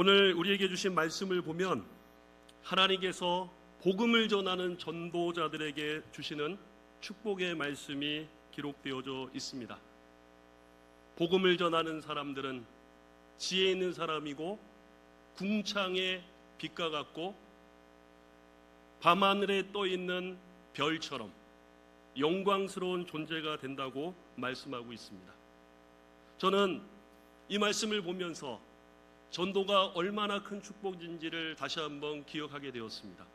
오늘 우리에게 주신 말씀을 보면 하나님께서 복음을 전하는 전도자들에게 주시는 축복의 말씀이 기록되어져 있습니다. 복음을 전하는 사람들은 지혜 있는 사람이고 궁창의 빛과 같고 밤하늘에 떠있는 별처럼 영광스러운 존재가 된다고 말씀하고 있습니다. 저는 이 말씀을 보면서 전도가 얼마나 큰 축복인지를 다시 한번 기억하게 되었습니다.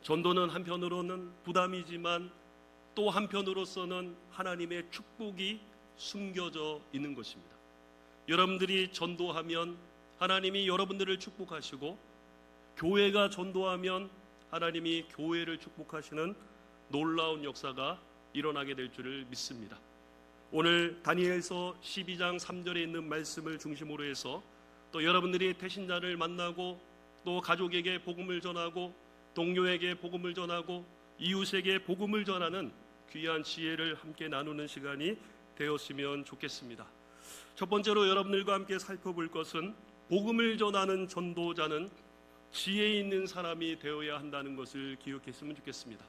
전도는 한편으로는 부담이지만 또 한편으로서는 하나님의 축복이 숨겨져 있는 것입니다. 여러분들이 전도하면 하나님이 여러분들을 축복하시고, 교회가 전도하면 하나님이 교회를 축복하시는 놀라운 역사가 일어나게 될 줄을 믿습니다. 오늘 다니엘서 12장 3절에 있는 말씀을 중심으로 해서 또 여러분들이 태신자를 만나고 또 가족에게 복음을 전하고 동료에게 복음을 전하고 이웃에게 복음을 전하는 귀한 지혜를 함께 나누는 시간이 되었으면 좋겠습니다. 첫 번째로 여러분들과 함께 살펴볼 것은 복음을 전하는 전도자는 지혜 있는 사람이 되어야 한다는 것을 기억했으면 좋겠습니다.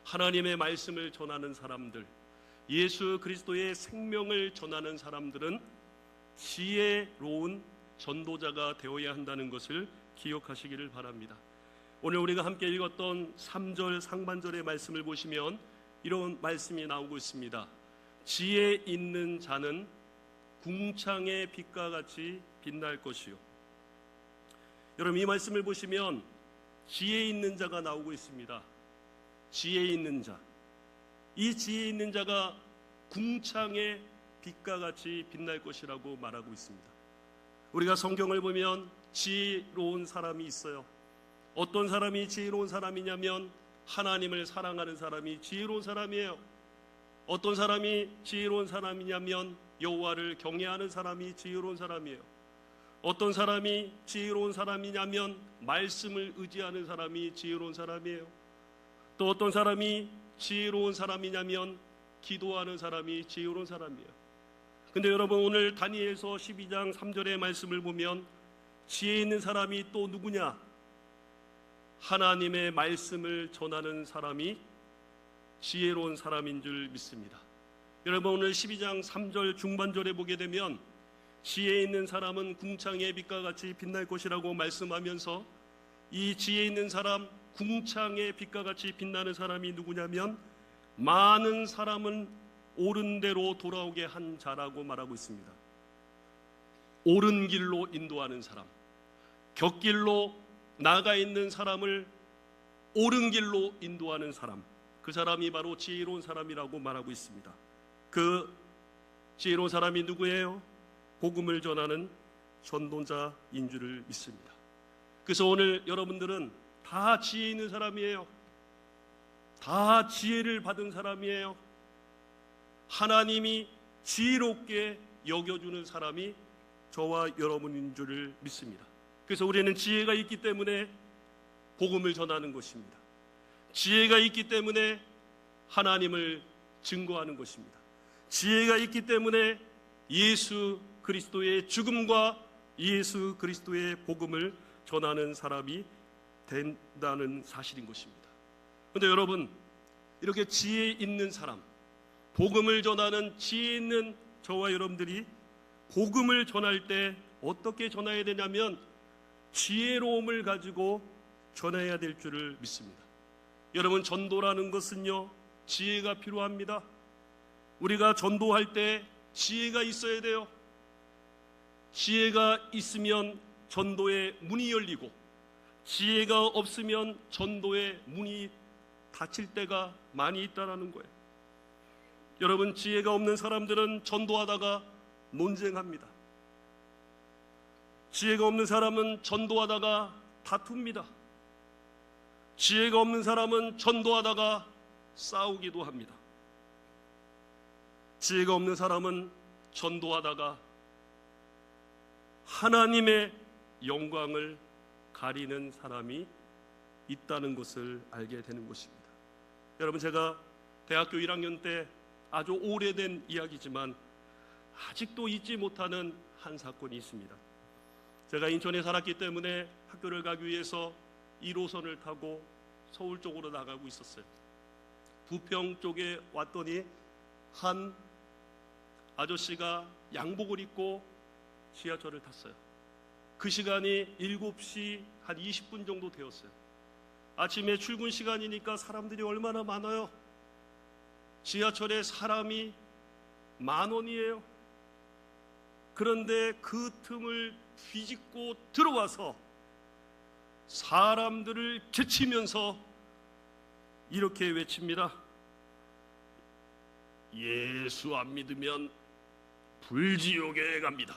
하나님의 말씀을 전하는 사람들, 예수 그리스도의 생명을 전하는 사람들은 지혜로운 전도자가 되어야 한다는 것을 기억하시기를 바랍니다. 오늘 우리가 함께 읽었던 3절 상반절의 말씀을 보시면 이런 말씀이 나오고 있습니다. 지혜 있는 자는 궁창의 빛과 같이 빛날 것이요. 여러분, 이 말씀을 보시면 지혜 있는 자가 나오고 있습니다. 지혜 있는 자, 이 지혜 있는 자가 궁창의 빛과 같이 빛날 것이라고 말하고 있습니다. 우리가 성경을 보면 지혜로운 사람이 있어요. 어떤 사람이 지혜로운 사람이냐면 하나님을 사랑하는 사람이 지혜로운 사람이에요. 어떤 사람이 지혜로운 사람이냐면 여호와를 경외하는 사람이 지혜로운 사람이에요. 어떤 사람이 지혜로운 사람이냐면 말씀을 의지하는 사람이 지혜로운 사람이에요. 또 어떤 사람이 지혜로운 사람이냐면 기도하는 사람이 지혜로운 사람이에요. 근데 여러분, 오늘 다니엘서 12장 3절의 말씀을 보면 지혜 있는 사람이 또 누구냐? 하나님의 말씀을 전하는 사람이 지혜로운 사람인 줄 믿습니다. 여러분, 오늘 12장 3절 중반절에 보게 되면 지혜 있는 사람은 궁창의 빛과 같이 빛날 것이라고 말씀하면서 이 지혜 있는 사람, 궁창의 빛과 같이 빛나는 사람이 누구냐면 많은 사람은 옳은 대로 돌아오게 한 자라고 말하고 있습니다. 옳은 길로 인도하는 사람, 곁길로 나가 있는 사람을 옳은 길로 인도하는 사람, 그 사람이 바로 지혜로운 사람이라고 말하고 있습니다. 그 지혜로운 사람이 누구예요? 복음을 전하는 전도자인 줄을 믿습니다. 그래서 오늘 여러분들은 다 지혜 있는 사람이에요. 다 지혜를 받은 사람이에요. 하나님이 지혜롭게 여겨주는 사람이 저와 여러분인 줄을 믿습니다. 그래서 우리는 지혜가 있기 때문에 복음을 전하는 것입니다. 지혜가 있기 때문에 하나님을 증거하는 것입니다. 지혜가 있기 때문에 예수 그리스도의 죽음과 예수 그리스도의 복음을 전하는 사람이 된다는 사실인 것입니다. 그런데 여러분, 이렇게 지혜 있는 사람, 복음을 전하는 지혜 있는 저와 여러분들이 복음을 전할 때 어떻게 전해야 되냐면 지혜로움을 가지고 전해야 될 줄을 믿습니다. 여러분, 전도라는 것은요, 지혜가 필요합니다. 우리가 전도할 때 지혜가 있어야 돼요. 지혜가 있으면 전도의 문이 열리고, 지혜가 없으면 전도의 문이 닫힐 때가 많이 있다는 거예요. 여러분, 지혜가 없는 사람들은 전도하다가 논쟁합니다. 지혜가 없는 사람은 전도하다가 다툽니다. 지혜가 없는 사람은 전도하다가 싸우기도 합니다. 지혜가 없는 사람은 전도하다가 하나님의 영광을 가리는 사람이 있다는 것을 알게 되는 것입니다. 여러분, 제가 대학교 1학년 때 아주 오래된 이야기지만 아직도 잊지 못하는 한 사건이 있습니다. 제가 인천에 살았기 때문에 학교를 가기 위해서 1호선을 타고 서울 쪽으로 나가고 있었어요. 부평 쪽에 왔더니 한 아저씨가 양복을 입고 지하철을 탔어요. 그 시간이 7시 한 20분 정도 되었어요. 아침에 출근 시간이니까 사람들이 얼마나 많아요. 지하철에 사람이 10,000원이에요. 그런데 그 틈을 뒤집고 들어와서 사람들을 제치면서 이렇게 외칩니다. 예수 안 믿으면 불지옥에 갑니다.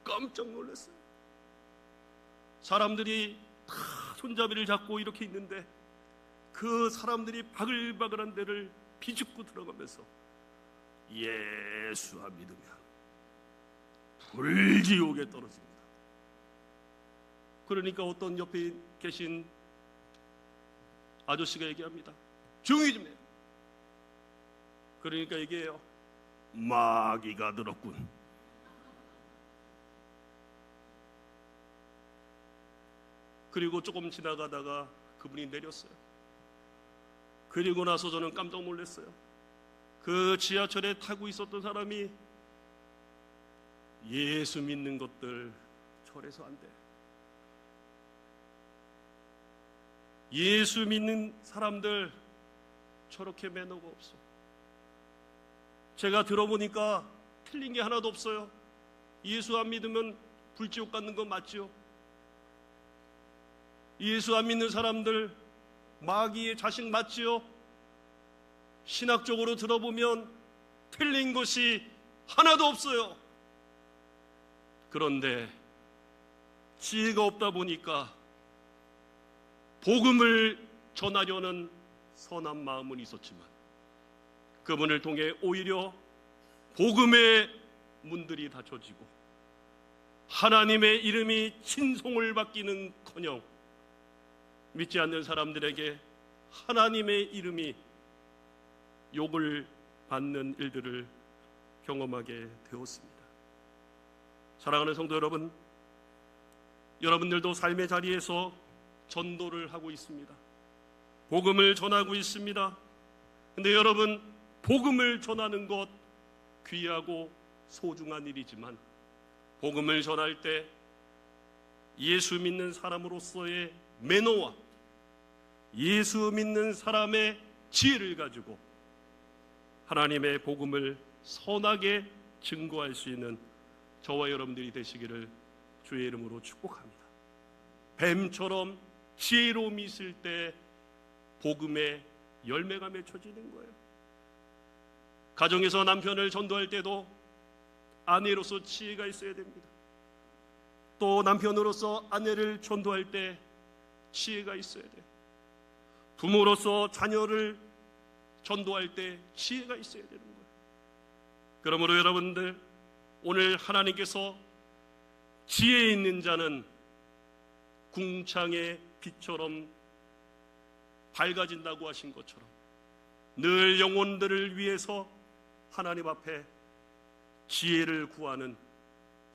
깜짝 놀랐어요. 사람들이 다 손잡이를 잡고 이렇게 있는데 그 사람들이 바글바글한 데를 비집고 들어가면서 예수 안 믿으면 불지옥에 떨어집니다. 그러니까 어떤 옆에 계신 아저씨가 얘기합니다. 조용히 좀 해요. 그러니까 얘기해요. 마귀가 들었군. 그리고 조금 지나가다가 그분이 내렸어요. 그리고 나서 저는 깜짝 놀랐어요. 그 지하철에 타고 있었던 사람이 예수 믿는 것들 저래서 안 돼. 예수 믿는 사람들 저렇게 매너가 없어. 제가 들어보니까 틀린 게 하나도 없어요. 예수 안 믿으면 불지옥 가는 건 맞지요? 예수 안 믿는 사람들 마귀의 자식 맞지요? 신학적으로 들어보면 틀린 것이 하나도 없어요. 그런데 지혜가 없다 보니까 복음을 전하려는 선한 마음은 있었지만 그분을 통해 오히려 복음의 문들이 닫혀지고 하나님의 이름이 친송을 받기는커녕 믿지 않는 사람들에게 하나님의 이름이 욕을 받는 일들을 경험하게 되었습니다. 사랑하는 성도 여러분, 여러분들도 삶의 자리에서 전도를 하고 있습니다. 복음을 전하고 있습니다. 근데 여러분, 복음을 전하는 것 귀하고 소중한 일이지만 복음을 전할 때 예수 믿는 사람으로서의 매너와 예수 믿는 사람의 지혜를 가지고 하나님의 복음을 선하게 증거할 수 있는 저와 여러분들이 되시기를 주의 이름으로 축복합니다. 뱀처럼 지혜로움이 있을 때 복음의 열매가 맺혀지는 거예요. 가정에서 남편을 전도할 때도 아내로서 지혜가 있어야 됩니다. 또 남편으로서 아내를 전도할 때 지혜가 있어야 돼요. 부모로서 자녀를 전도할 때 지혜가 있어야 되는 거예요. 그러므로 여러분들, 오늘 하나님께서 지혜 있는 자는 궁창의 빛처럼 밝아진다고 하신 것처럼 늘 영혼들을 위해서 하나님 앞에 지혜를 구하는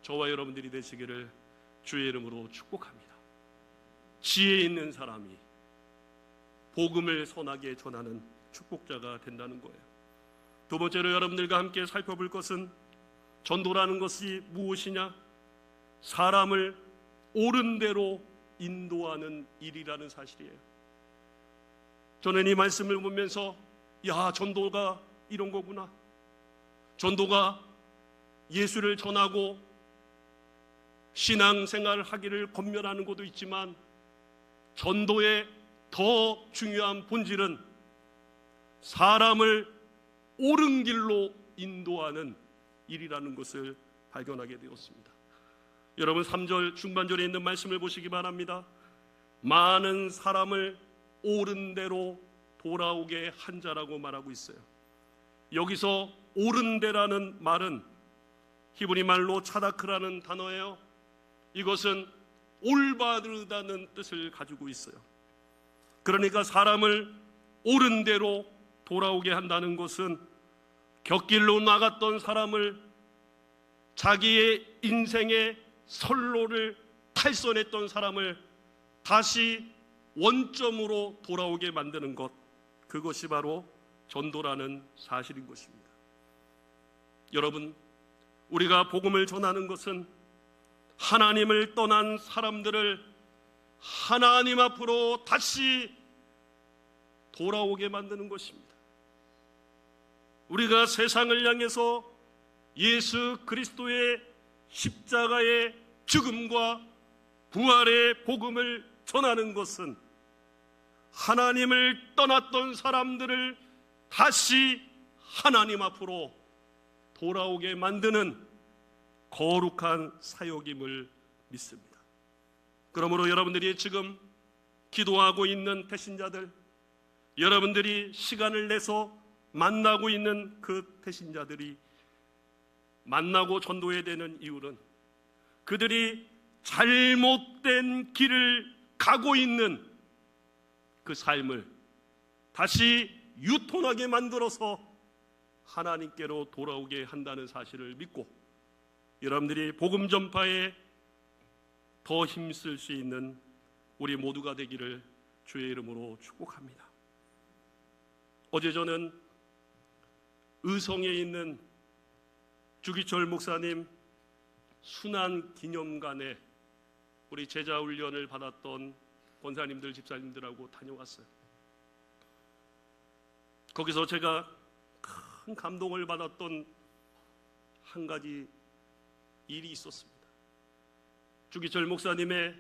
저와 여러분들이 되시기를 주의 이름으로 축복합니다. 지혜 있는 사람이 복음을 선하게 전하는 축복자가 된다는 거예요. 두 번째로 여러분들과 함께 살펴볼 것은 전도라는 것이 무엇이냐? 사람을 옳은 대로 인도하는 일이라는 사실이에요. 저는 이 말씀을 보면서 전도가 이런 거구나. 전도가 예수를 전하고 신앙생활을 하기를 권면하는 것도 있지만 전도의 더 중요한 본질은 사람을 옳은 길로 인도하는 일이라는 것을 발견하게 되었습니다. 여러분 3절 중반절에 있는 말씀을 보시기 바랍니다. 많은 사람을 옳은 대로 돌아오게 한 자라고 말하고 있어요. 여기서 옳은 데라는 말은 히브리 말로 차다크라는 단어예요. 이것은 올바르다는 뜻을 가지고 있어요. 그러니까 사람을 옳은 대로 돌아오게 한다는 것은 곁길로 나갔던 사람을 자기의 인생의 선로를 탈선했던 사람을 다시 원점으로 돌아오게 만드는 것, 그것이 바로 전도라는 사실인 것입니다. 여러분, 우리가 복음을 전하는 것은 하나님을 떠난 사람들을 하나님 앞으로 다시 돌아오게 만드는 것입니다. 우리가 세상을 향해서 예수 그리스도의 십자가의 죽음과 부활의 복음을 전하는 것은 하나님을 떠났던 사람들을 다시 하나님 앞으로 돌아오게 만드는 거룩한 사역임을 믿습니다. 그러므로 여러분들이 지금 기도하고 있는 배신자들, 여러분들이 시간을 내서 만나고 있는 그 배신자들이 만나고 전도해야 되는 이유는 그들이 잘못된 길을 가고 있는 그 삶을 다시 유턴하게 만들어서 하나님께로 돌아오게 한다는 사실을 믿고 여러분들이 복음 전파에 더 힘쓸 수 있는 우리 모두가 되기를 주의 이름으로 축복합니다. 어제 저는 의성에 있는 주기철 목사님 순환 기념관에 우리 제자 훈련을 받았던 권사님들, 집사님들하고 다녀왔어요. 거기서 제가 큰 감동을 받았던 한 가지 일이 있었습니다. 주기철 목사님의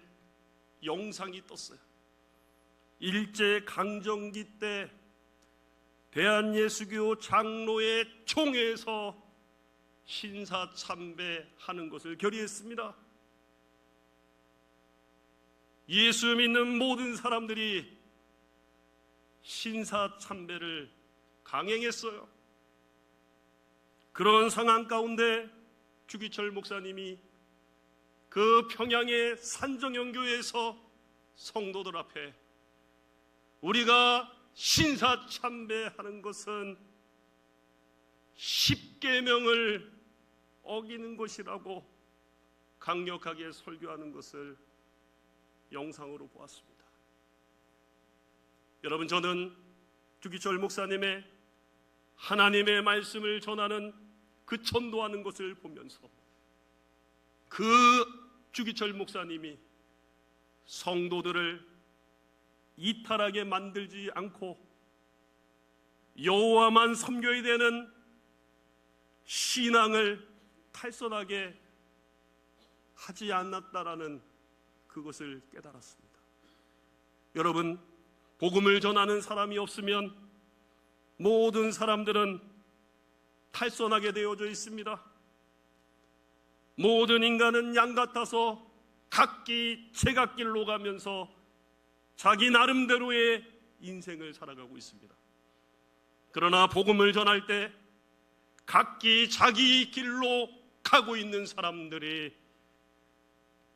영상이 떴어요. 일제 강점기 때 대한예수교 장로의 총회에서 신사참배하는 것을 결의했습니다. 예수 믿는 모든 사람들이 신사참배를 강행했어요. 그런 상황 가운데 주기철 목사님이 그 평양의 산정연교회에서 성도들 앞에 우리가 신사참배하는 것은 십계명을 어기는 것이라고 강력하게 설교하는 것을 영상으로 보았습니다. 여러분, 저는 주기철 목사님의 하나님의 말씀을 전하는 그 전도하는 것을 보면서 그 주기철 목사님이 성도들을 이탈하게 만들지 않고 여호와만 섬겨야 되는 신앙을 탈선하게 하지 않았다라는 그것을 깨달았습니다. 여러분, 복음을 전하는 사람이 없으면 모든 사람들은 탈선하게 되어져 있습니다. 모든 인간은 양 같아서 각기 제각길로 가면서 자기 나름대로의 인생을 살아가고 있습니다. 그러나 복음을 전할 때 각기 자기 길로 가고 있는 사람들이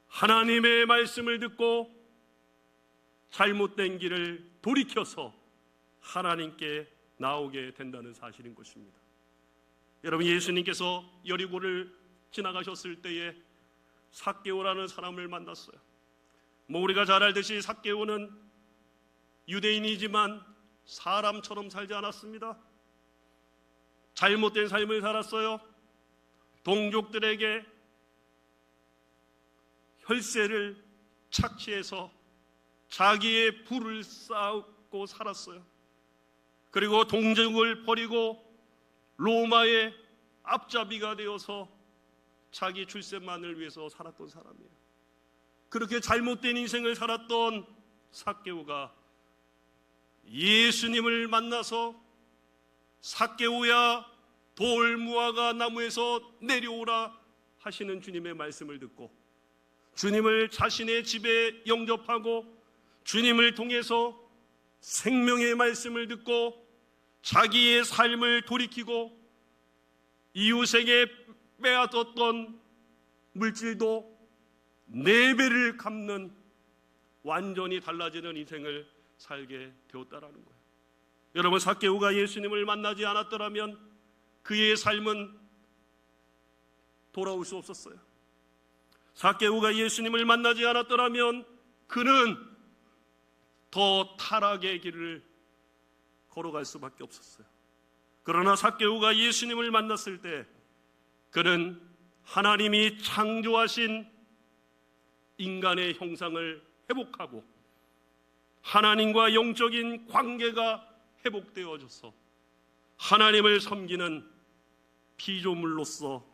하나님의 말씀을 듣고 잘못된 길을 돌이켜서 하나님께 나오게 된다는 사실인 것입니다. 여러분, 예수님께서 여리고를 지나가셨을 때에 삭개오라는 사람을 만났어요. 우리가 잘 알듯이 삭개오는 유대인이지만 사람처럼 살지 않았습니다. 잘못된 삶을 살았어요. 동족들에게 혈세를 착취해서 자기의 부를 쌓고 살았어요. 그리고 동족을 버리고 로마의 앞잡이가 되어서 자기 출세만을 위해서 살았던 사람이에요. 그렇게 잘못된 인생을 살았던 삭개오가 예수님을 만나서 삭개오야 돌무화과 나무에서 내려오라 하시는 주님의 말씀을 듣고 주님을 자신의 집에 영접하고 주님을 통해서 생명의 말씀을 듣고 자기의 삶을 돌이키고 이웃에게 빼앗았던 물질도 4배를 갚는 완전히 달라지는 인생을 살게 되었다라는 거예요. 여러분, 삭개오가 예수님을 만나지 않았더라면 그의 삶은 돌아올 수 없었어요. 삭개오가 예수님을 만나지 않았더라면 그는 더 타락의 길을 걸어갈 수밖에 없었어요. 그러나 삭개오가 예수님을 만났을 때 그는 하나님이 창조하신 인간의 형상을 회복하고 하나님과 영적인 관계가 회복되어져서 하나님을 섬기는 피조물로서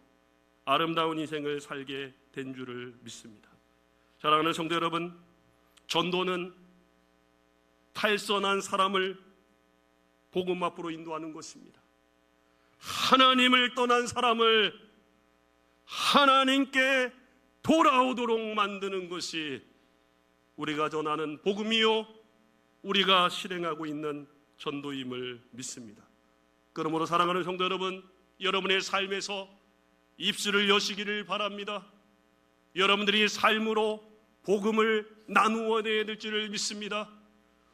아름다운 인생을 살게 된 줄을 믿습니다. 사랑하는 성도 여러분, 전도는 탈선한 사람을 복음 앞으로 인도하는 것입니다. 하나님을 떠난 사람을 하나님께 돌아오도록 만드는 것이 우리가 전하는 복음이요, 우리가 실행하고 있는 전도임을 믿습니다. 그러므로 사랑하는 성도 여러분, 여러분의 삶에서 입술을 여시기를 바랍니다. 여러분들이 삶으로 복음을 나누어야 될 줄을 믿습니다.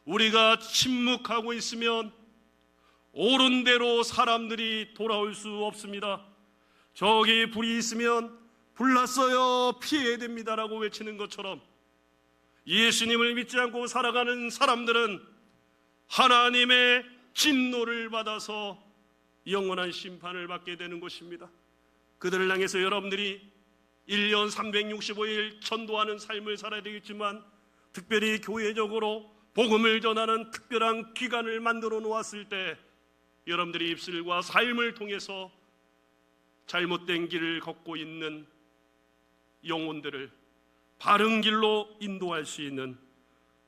우리가 침묵하고 있으면 옳은 대로 사람들이 돌아올 수 없습니다. 저기 불이 있으면 불났어요, 피해야 됩니다라고 외치는 것처럼 예수님을 믿지 않고 살아가는 사람들은 하나님의 진노를 받아서 영원한 심판을 받게 되는 것입니다. 그들을 향해서 여러분들이 1년 365일 전도하는 삶을 살아야 되겠지만, 특별히 교회적으로 복음을 전하는 특별한 기간을 만들어 놓았을 때 여러분들이 입술과 삶을 통해서 잘못된 길을 걷고 있는 영혼들을 바른 길로 인도할 수 있는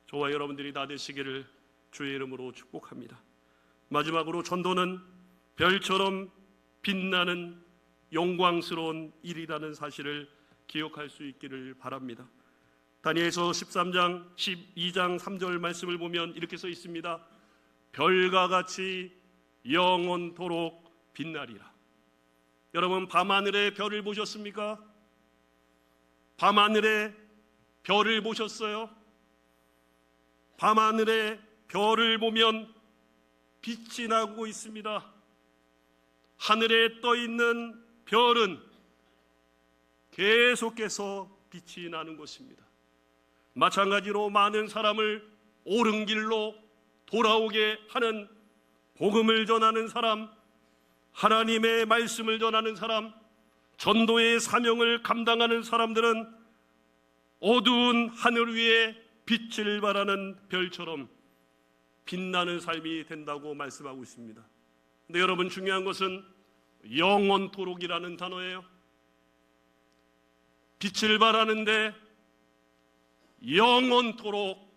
저와 여러분들이 다 되시기를 주의 이름으로 축복합니다. 마지막으로 전도는 별처럼 빛나는 영광스러운 일이라는 사실을 기억할 수 있기를 바랍니다. 다니엘서 13장 12장 3절 말씀을 보면 이렇게 써 있습니다. 별과 같이 영원토록 빛나리라. 여러분, 밤하늘의 별을 보셨습니까? 밤하늘의 별을 보셨어요? 밤하늘의 별을 보면 빛이 나고 있습니다. 하늘에 떠 있는 별은 계속해서 빛이 나는 것입니다. 마찬가지로 많은 사람을 옳은 길로 돌아오게 하는 복음을 전하는 사람, 하나님의 말씀을 전하는 사람, 전도의 사명을 감당하는 사람들은 어두운 하늘 위에 빛을 발하는 별처럼 빛나는 삶이 된다고 말씀하고 있습니다. 근데 여러분, 중요한 것은 영원토록이라는 단어예요. 빛을 발하는데 영원토록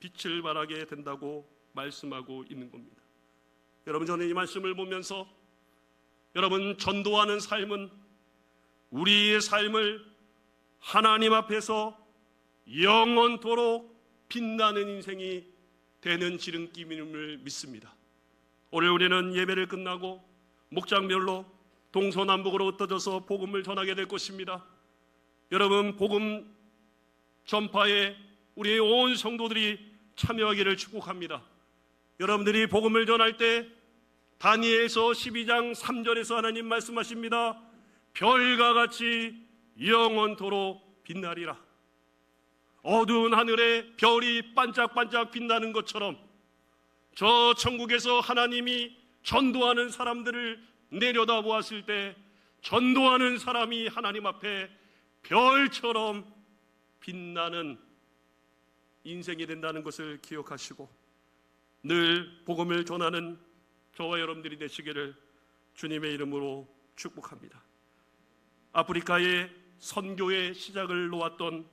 빛을 발하게 된다고 말씀하고 있는 겁니다. 여러분, 저는 이 말씀을 보면서 여러분, 전도하는 삶은 우리의 삶을 하나님 앞에서 영원토록 빛나는 인생이 되는 지름길임을 믿습니다. 오늘 우리는 예배를 끝나고 목장별로 동서남북으로 흩어져서 복음을 전하게 될 것입니다. 여러분, 복음 전파에 우리의 온 성도들이 참여하기를 축복합니다. 여러분들이 복음을 전할 때 다니엘서 12장 3절에서 하나님 말씀하십니다. 별과 같이 영원토록 빛나리라. 어두운 하늘에 별이 반짝반짝 빛나는 것처럼 저 천국에서 하나님이 전도하는 사람들을 내려다보았을 때 전도하는 사람이 하나님 앞에 별처럼 빛나는 인생이 된다는 것을 기억하시고 늘 복음을 전하는 저와 여러분들이 되시기를 주님의 이름으로 축복합니다. 아프리카의 선교의 시작을 놓았던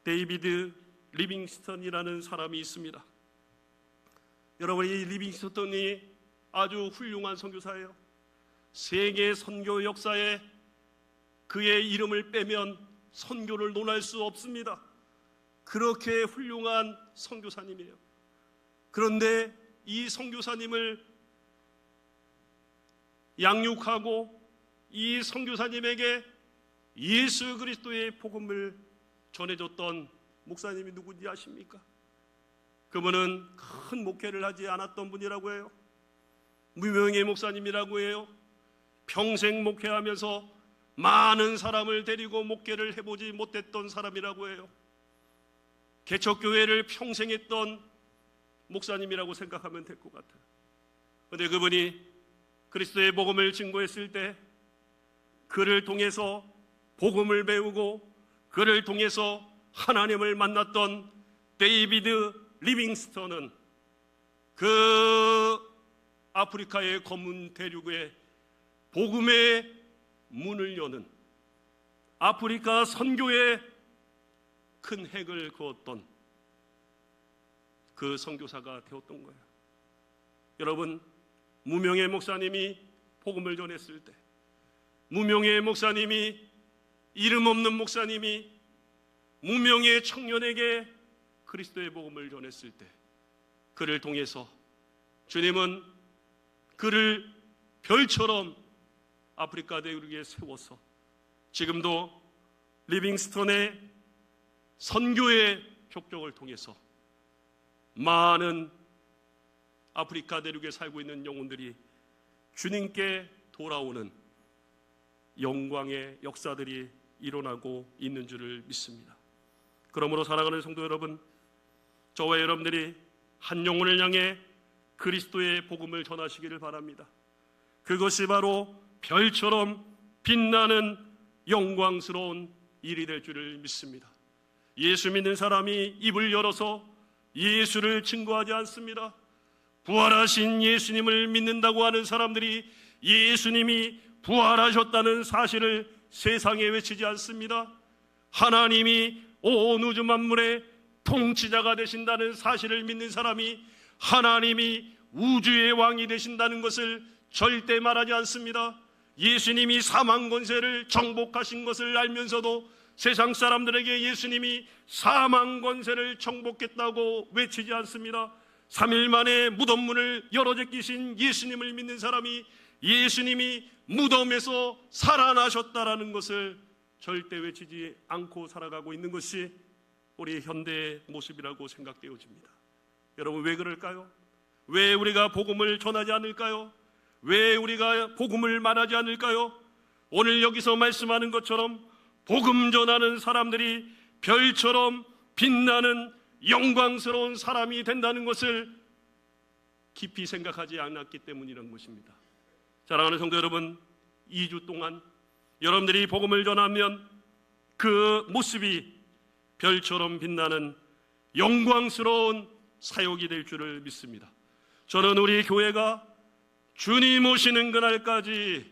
데이비드 리빙스턴이라는 사람이 있습니다. 여러분, 이 리빙스턴이 아주 훌륭한 선교사예요. 세계 선교 역사에 그의 이름을 빼면 선교를 논할 수 없습니다. 그렇게 훌륭한 선교사님이에요. 그런데 이 선교사님을 양육하고 이 선교사님에게 예수 그리스도의 복음을 전해줬던 목사님이 누군지 아십니까? 그분은 큰 목회를 하지 않았던 분이라고 해요. 무명의 목사님이라고 해요. 평생 목회하면서 많은 사람을 데리고 목회를 해보지 못했던 사람이라고 해요. 개척교회를 평생 했던 목사님이라고 생각하면 될 것 같아요. 그런데 그분이 그리스도의 복음을 증거했을 때 그를 통해서 복음을 배우고 그를 통해서 하나님을 만났던 데이비드 리빙스턴은 그 아프리카의 검은 대륙에 복음의 문을 여는 아프리카 선교에 큰 핵을 그었던 그 선교사가 되었던 거예요. 여러분, 무명의 목사님이 복음을 전했을 때, 무명의 목사님이, 이름 없는 목사님이 무명의 청년에게 그리스도의 복음을 전했을 때 그를 통해서 주님은 그를 별처럼 아프리카 대륙에 세워서 지금도 리빙스턴의 선교의 족적을 통해서 많은 아프리카 대륙에 살고 있는 영혼들이 주님께 돌아오는 영광의 역사들이 일어나고 있는 줄을 믿습니다. 그러므로 사랑하는 성도 여러분, 저와 여러분들이 한 영혼을 향해 그리스도의 복음을 전하시기를 바랍니다. 그것이 바로 별처럼 빛나는 영광스러운 일이 될 줄을 믿습니다. 예수 믿는 사람이 입을 열어서 예수를 증거하지 않습니다. 부활하신 예수님을 믿는다고 하는 사람들이 예수님이 부활하셨다는 사실을 세상에 외치지 않습니다. 하나님이 온 우주 만물의 통치자가 되신다는 사실을 믿는 사람이 하나님이 우주의 왕이 되신다는 것을 절대 말하지 않습니다. 예수님이 사망 권세를 정복하신 것을 알면서도 세상 사람들에게 예수님이 사망 권세를 정복했다고 외치지 않습니다. 3일 만에 무덤 문을 열어 제끼신 예수님을 믿는 사람이 예수님이 무덤에서 살아나셨다라는 것을 절대 외치지 않고 살아가고 있는 것이 우리 현대의 모습이라고 생각되어집니다. 여러분, 왜 그럴까요? 왜 우리가 복음을 전하지 않을까요? 왜 우리가 복음을 말하지 않을까요? 오늘 여기서 말씀하는 것처럼 복음 전하는 사람들이 별처럼 빛나는 영광스러운 사람이 된다는 것을 깊이 생각하지 않았기 때문이라는 것입니다. 사랑하는 성도 여러분, 2주 동안 여러분들이 복음을 전하면 그 모습이 별처럼 빛나는 영광스러운 사역이 될 줄을 믿습니다. 저는 우리 교회가 주님 오시는 그날까지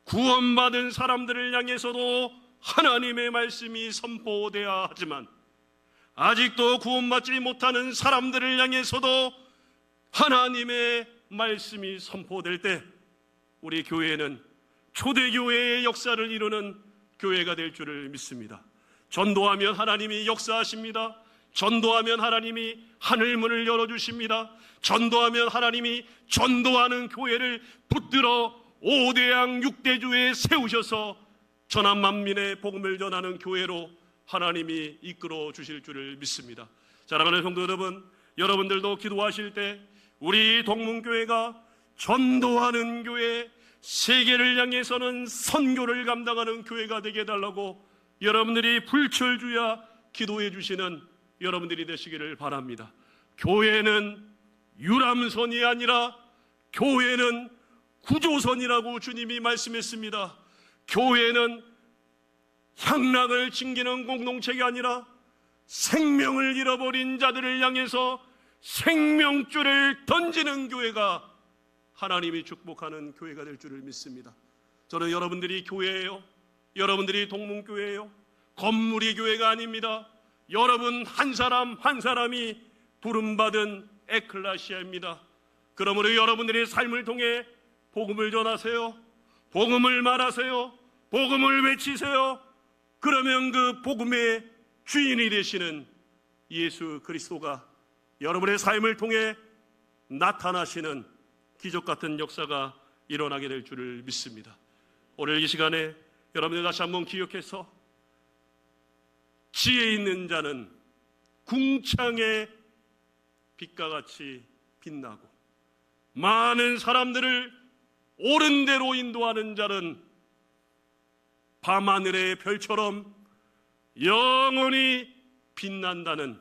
구원받은 사람들을 향해서도 하나님의 말씀이 선포되어야 하지만 아직도 구원받지 못하는 사람들을 향해서도 하나님의 말씀이 선포될 때 우리 교회는 초대교회의 역사를 이루는 교회가 될 줄을 믿습니다. 전도하면 하나님이 역사하십니다. 전도하면 하나님이 하늘문을 열어주십니다. 전도하면 하나님이 전도하는 교회를 붙들어 5대양 6대주에 세우셔서 전한 만민의 복음을 전하는 교회로 하나님이 이끌어 주실 줄을 믿습니다. 사랑하는 성도 여러분, 여러분들도 기도하실 때 우리 동문교회가 전도하는 교회, 세계를 향해서는 선교를 감당하는 교회가 되게 해달라고 여러분들이 불철주야 기도해 주시는 여러분들이 되시기를 바랍니다. 교회는 유람선이 아니라 교회는 구조선이라고 주님이 말씀했습니다. 교회는 향락을 챙기는 공동체가 아니라 생명을 잃어버린 자들을 향해서 생명줄을 던지는 교회가 하나님이 축복하는 교회가 될 줄을 믿습니다. 저는 여러분들이 교회예요. 여러분들이 동문교회예요. 건물이 교회가 아닙니다. 여러분 한 사람 한 사람이 부름받은 에클레시아입니다. 그러므로 여러분들의 삶을 통해 복음을 전하세요. 복음을 말하세요. 복음을 외치세요. 그러면 그 복음의 주인이 되시는 예수 그리스도가 여러분의 삶을 통해 나타나시는 기적 같은 역사가 일어나게 될 줄을 믿습니다. 오늘 이 시간에 여러분들 다시 한번 기억해서 지혜 있는 자는 궁창의 빛과 같이 빛나고 많은 사람들을 옳은 대로 인도하는 자는 밤하늘의 별처럼 영원히 빛난다는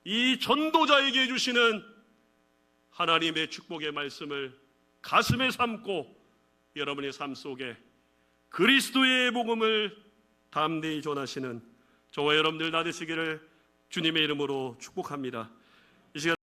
이 전도자에게 주시는 하나님의 축복의 말씀을 가슴에 삼고 여러분의 삶 속에 그리스도의 복음을 담대히 전하시는 저와 여러분들 다 되시기를 주님의 이름으로 축복합니다. 이 시간